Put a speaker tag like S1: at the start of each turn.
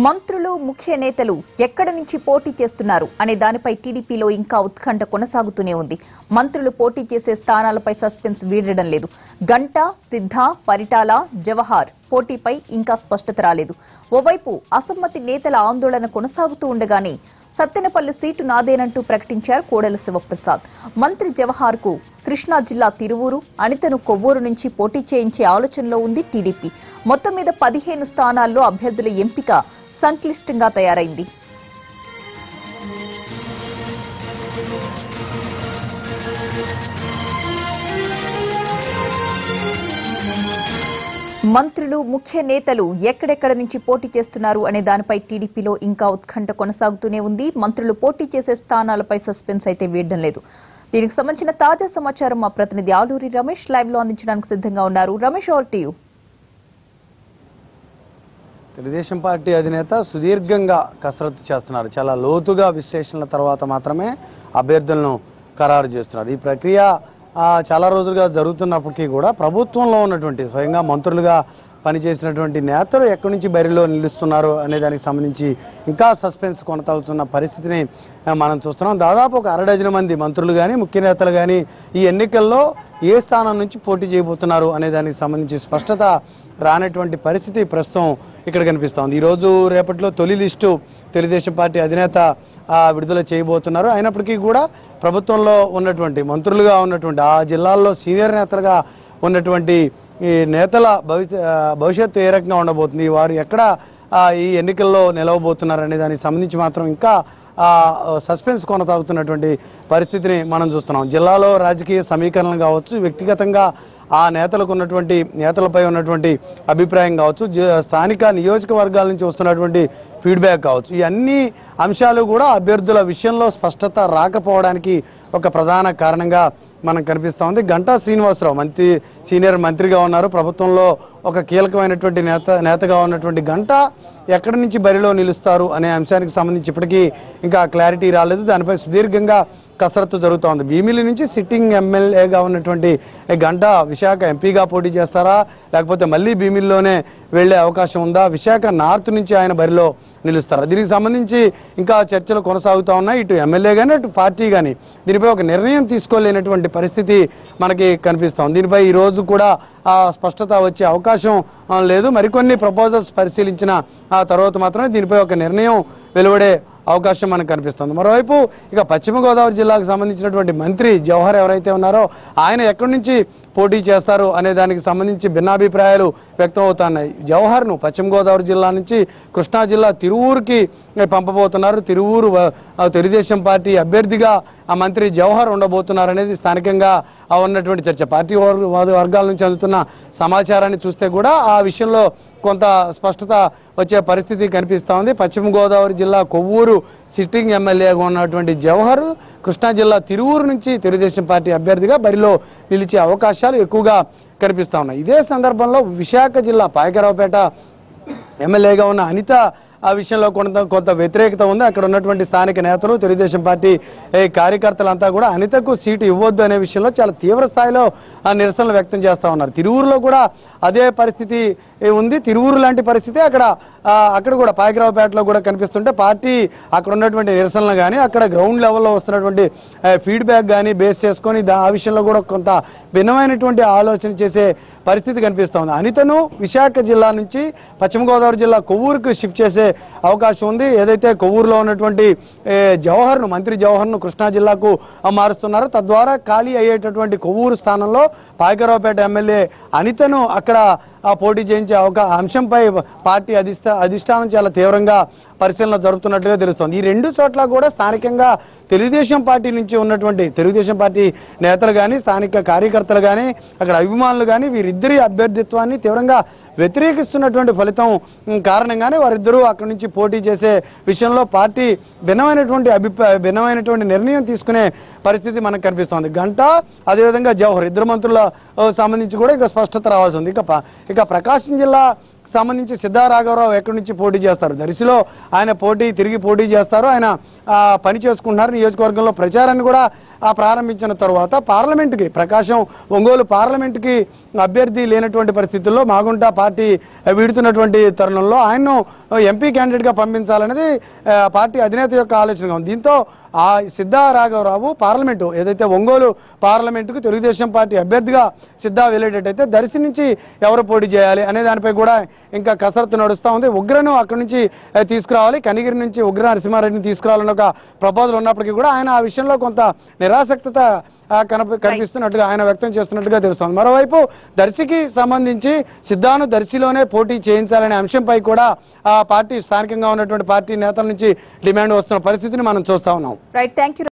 S1: మంత్రులు ముఖ్య నేతలు ఎక్కడి నుంచి పోటీ చేస్తున్నారు అనే దానిపై టీడీపీలో ఇంకా ఉత్కంఠ కొనసాగుతూనే ఉంది. మంత్రులు పోటీ చేసే స్థానాలపై సస్పెన్స్ వీడడం లేదు. గంటా, సిద్ధ, పరిటాల, జవహర్ పోటీపై ఇంకా స్పష్టత రాలేదు. ఓవైపు అసమ్మతి నేతల ఆందోళన కొనసాగుతూ ఉండగానే సత్తెనపల్లి సీటు నాదేనంటూ ప్రకటించారు కోడెల శివప్రసాద్. మంత్రి జవహర్ కు కృష్ణా జిల్లా తిరువూరు, అనితను కొవ్వూరు నుంచి పోటీ చేయించే ఆలోచనలో ఉంది టీడీపీ. మొత్తం మీద 15 స్థానాల్లో అభ్యర్థుల ఎంపిక సంక్లిష్టంగా తయారైంది. మంత్రులు ముఖ్య నేతలు ఎక్కడెక్కడ నుంచి పోటీ చేస్తున్నారు అనే దానిపై టీడీపీలో ఇంకా ఉత్కంఠ కొనసాగుతూనే ఉంది. మంత్రులు పోటీ చేసే స్థానాలపై సస్పెన్స్ అయితే వీడడం లేదు. దీనికి సంబంధించిన తాజా సమాచారం మా ప్రతినిధి ఆలూరి రమేష్ లైవ్ లో అందించడానికి సిద్ధంగా ఉన్నారు. Ramesh, over to you.
S2: Telugu Desam party అధినేత సుదీర్ఘంగా కసరత్తు చేస్తున్నారు. చాలా లోతుగా విశ్లేషణల తర్వాత మాత్రమే అభ్యర్థులను ఖరారు చేస్తున్నారు. ఈ ప్రక్రియ చాలా రోజులుగా జరుగుతున్నప్పటికీ కూడా ప్రభుత్వంలో ఉన్నటువంటి స్వయంగా మంత్రులుగా పనిచేసినటువంటి నేతలు ఎక్కడి నుంచి బరిలో నిలుస్తున్నారు అనే దానికి సంబంధించి ఇంకా సస్పెన్స్ కొనసాగుతున్న పరిస్థితిని మనం చూస్తున్నాం. దాదాపు ఒక 1/2 డజన్ మంది మంత్రులు కానీ ముఖ్య నేతలు కానీ ఈ ఎన్నికల్లో ఏ స్థానం నుంచి పోటీ చేయబోతున్నారు అనే దానికి సంబంధించి స్పష్టత రానటువంటి పరిస్థితి ప్రస్తుతం ఇక్కడ కనిపిస్తోంది. ఈరోజు రేపట్లో తొలి లిస్టు తెలుగుదేశం పార్టీ అధినేత విడుదల చేయబోతున్నారు. అయినప్పటికీ కూడా ప్రభుత్వంలో ఉన్నటువంటి మంత్రులుగా ఉన్నటువంటి ఆ జిల్లాల్లో సీనియర్ నేతలుగా ఉన్నటువంటి ఈ నేతల భవిష్యత్తు ఏ రకంగా ఉండబోతుంది, వారు ఎక్కడ ఈ ఎన్నికల్లో నిలవబోతున్నారు అనే దానికి సంబంధించి మాత్రం ఇంకా సస్పెన్స్ కొనసాగుతున్నటువంటి పరిస్థితిని మనం చూస్తున్నాం. జిల్లాలో రాజకీయ సమీకరణలు కావచ్చు, వ్యక్తిగతంగా ఆ నేతలపై ఉన్నటువంటి అభిప్రాయం కావచ్చు, స్థానిక నియోజకవర్గాల నుంచి వస్తున్నటువంటి ఫీడ్బ్యాక్ కావచ్చు, ఈ అన్ని అంశాలు కూడా అభ్యర్థుల విషయంలో స్పష్టత రాకపోవడానికి ఒక ప్రధాన కారణంగా మనకు కనిపిస్తూ ఉంది. గంటా శ్రీనివాసరావు సీనియర్ మంత్రిగా ఉన్నారు. ప్రభుత్వంలో ఒక కీలకమైనటువంటి నేతగా ఉన్నటువంటి గంటా ఎక్కడి నుంచి బరిలో నిలుస్తారు అనే అంశానికి సంబంధించి ఇప్పటికీ ఇంకా క్లారిటీ రాలేదు. దానిపై సుదీర్ఘంగా కసరత్తు జరుగుతోంది. భీమిలి నుంచి సిట్టింగ్ ఎమ్మెల్యేగా ఉన్నటువంటి గంటా విశాఖ ఎంపీగా పోటీ చేస్తారా, లేకపోతే మళ్ళీ భీమిలిలోనే వెళ్లే అవకాశం ఉందా, విశాఖ నార్త్ నుంచి ఆయన బరిలో నిలుస్తారా, దీనికి సంబంధించి ఇంకా చర్చలు కొనసాగుతూ ఉన్నాయి. ఇటు ఎమ్మెల్యే కానీ అటు పార్టీ కానీ దీనిపై ఒక నిర్ణయం తీసుకోలేనటువంటి పరిస్థితి మనకి కనిపిస్తోంది. దీనిపై ఈ రోజు కూడా స్పష్టత వచ్చే అవకాశం లేదు. మరికొన్ని ప్రపోజల్స్ పరిశీలించిన ఆ తర్వాత మాత్రమే దీనిపై ఒక నిర్ణయం వెలువడే అవకాశం మనకు కనిపిస్తుంది. మరోవైపు ఇక పశ్చిమ గోదావరి జిల్లాకు సంబంధించినటువంటి మంత్రి జవహర్ ఎవరైతే ఉన్నారో ఆయన ఎక్కడి నుంచి పోటీ చేస్తారు అనే దానికి సంబంధించి భిన్నాభిప్రాయాలు వ్యక్తం అవుతున్నాయి. జవహర్ను పశ్చిమ గోదావరి జిల్లా నుంచి కృష్ణా జిల్లా తిరువూరుకి పంపబోతున్నారు. తిరువూరు తెలుగుదేశం పార్టీ అభ్యర్థిగా ఆ మంత్రి జవహర్ ఉండబోతున్నారు అనేది స్థానికంగా ఉన్నటువంటి చర్చ. పార్టీ వర్గాల నుంచి అందుతున్న సమాచారాన్ని చూస్తే కూడా ఆ విషయంలో కొంత స్పష్టత వచ్చే పరిస్థితి కనిపిస్తూ ఉంది. పశ్చిమ గోదావరి జిల్లా కొవ్వూరు సిట్టింగ్ ఎమ్మెల్యేగా ఉన్నటువంటి జవహర్ కృష్ణా జిల్లా తిరువూరు నుంచి తెలుగుదేశం పార్టీ అభ్యర్థిగా బరిలో నిలిచే అవకాశాలు ఎక్కువగా కనిపిస్తూ ఉన్నాయి. ఇదే సందర్భంలో విశాఖ జిల్లా పాయకరావుపేట ఎమ్మెల్యేగా ఉన్న అనిత ఆ విషయంలో కొంత వ్యతిరేకత ఉంది. అక్కడ ఉన్నటువంటి స్థానిక నేతలు తెలుగుదేశం పార్టీ కార్యకర్తలంతా కూడా అనితకు సీటు ఇవ్వద్దు అనే విషయంలో చాలా తీవ్ర స్థాయిలో నిరసనలు వ్యక్తం చేస్తూ ఉన్నారు. తిరువూరులో కూడా అదే పరిస్థితి ఉంది. తిరువూరు లాంటి పరిస్థితి అక్కడ కూడా పాయకరావుపేటలో కూడా కనిపిస్తుంటే పార్టీ అక్కడ ఉన్నటువంటి నిరసనలు కానీ అక్కడ గ్రౌండ్ లెవెల్లో వస్తున్నటువంటి ఫీడ్బ్యాక్ కానీ బేస్ చేసుకొని ఆ విషయంలో కూడా కొంత భిన్నమైనటువంటి ఆలోచన చేసే పరిస్థితి కనిపిస్తోంది. అనితను విశాఖ జిల్లా నుంచి పశ్చిమ గోదావరి జిల్లా కొవ్వూరుకు షిఫ్ట్ చేసే అవకాశం ఉంది. ఏదైతే కొవ్వూరులో ఉన్నటువంటి మంత్రి జవహర్ను కృష్ణా జిల్లాకు మారుస్తున్నారో తద్వారా ఖాళీ అయ్యేటటువంటి కొవ్వూరు స్థానంలో పాయకరావుపేట ఎమ్మెల్యే అనితను అక్కడ పోటీ చేయించే అంశంపై పార్టీ అధిష్టానం చాలా తీవ్రంగా పరిశీలన జరుపుతున్నట్లుగా తెలుస్తోంది. ఈ రెండు చోట్ల కూడా స్థానికంగా తెలుగుదేశం పార్టీ నుంచి ఉన్నటువంటి తెలుగుదేశం పార్టీ నేతలు కానీ స్థానిక కార్యకర్తలు కానీ అక్కడ అభిమానులు కానీ వీరిద్దరి అభ్యర్థిత్వాన్ని తీవ్రంగా వ్యతిరేకిస్తున్నటువంటి ఫలితం కారణంగానే వారిద్దరూ అక్కడి నుంచి పోటీ చేసే విషయంలో పార్టీ భిన్నమైనటువంటి నిర్ణయం తీసుకునే పరిస్థితి మనకు కనిపిస్తోంది. గంటా అదేవిధంగా జవహర్ ఇద్దరు మంత్రుల సంబంధించి కూడా ఇక స్పష్టత రావాల్సి ఉంది. ఇక ప్రకాశం జిల్లా సంబంధించి సిద్ధా రాఘవరావు ఎక్కడి నుంచి పోటీ చేస్తారు? దర్శిలో ఆయన తిరిగి పోటీ చేస్తారు. ఆయన పని చేసుకుంటున్నారు. నియోజకవర్గంలో ప్రచారాన్ని కూడా ప్రారంభించిన తర్వాత పార్లమెంటుకి ప్రకాశం ఒంగోలు పార్లమెంటుకి అభ్యర్థి లేనటువంటి పరిస్థితుల్లో మాగుంట పార్టీ వీడుతున్నటువంటి తరుణంలో ఆయన్ను ఎంపీ క్యాండిడేట్గా పంపించాలనేది పార్టీ అధినేత యొక్క ఆలోచనగా ఉంది. దీంతో ఆ సిద్ధా రాఘవరావు పార్లమెంటు ఏదైతే ఒంగోలు పార్లమెంటుకు తెలుగుదేశం పార్టీ అభ్యర్థిగా సిద్ధా వెళ్ళేటట్టయితే దర్శి నుంచి ఎవరు పోటీ చేయాలి అనే దానిపై కూడా ఇంకా కసరత్తు నడుస్తూ ఉంది. ఉగ్రను అక్కడి నుంచి తీసుకురావాలి, కనిగిరి నుంచి ఉగ్ర నరసింహారెడ్డిని తీసుకురావాలని ఒక ప్రపోజల్ ఉన్నప్పటికీ కూడా ఆయన ఆ విషయంలో కొంత నిరాసక్తత కనిపిస్తున్నట్టుగా ఆయన వ్యక్తం చేస్తున్నట్టుగా తెలుస్తోంది. మరోవైపు దర్శికి సంబంధించి సిద్ధాను దర్శిలోనే పోటీ చేయించాలనే అంశంపై కూడా ఆ పార్టీ స్థానికంగా ఉన్నటువంటి పార్టీ నేతల నుంచి డిమాండ్ వస్తున్న పరిస్థితిని మనం చూస్తా ఉన్నాం.
S1: Right, thank you.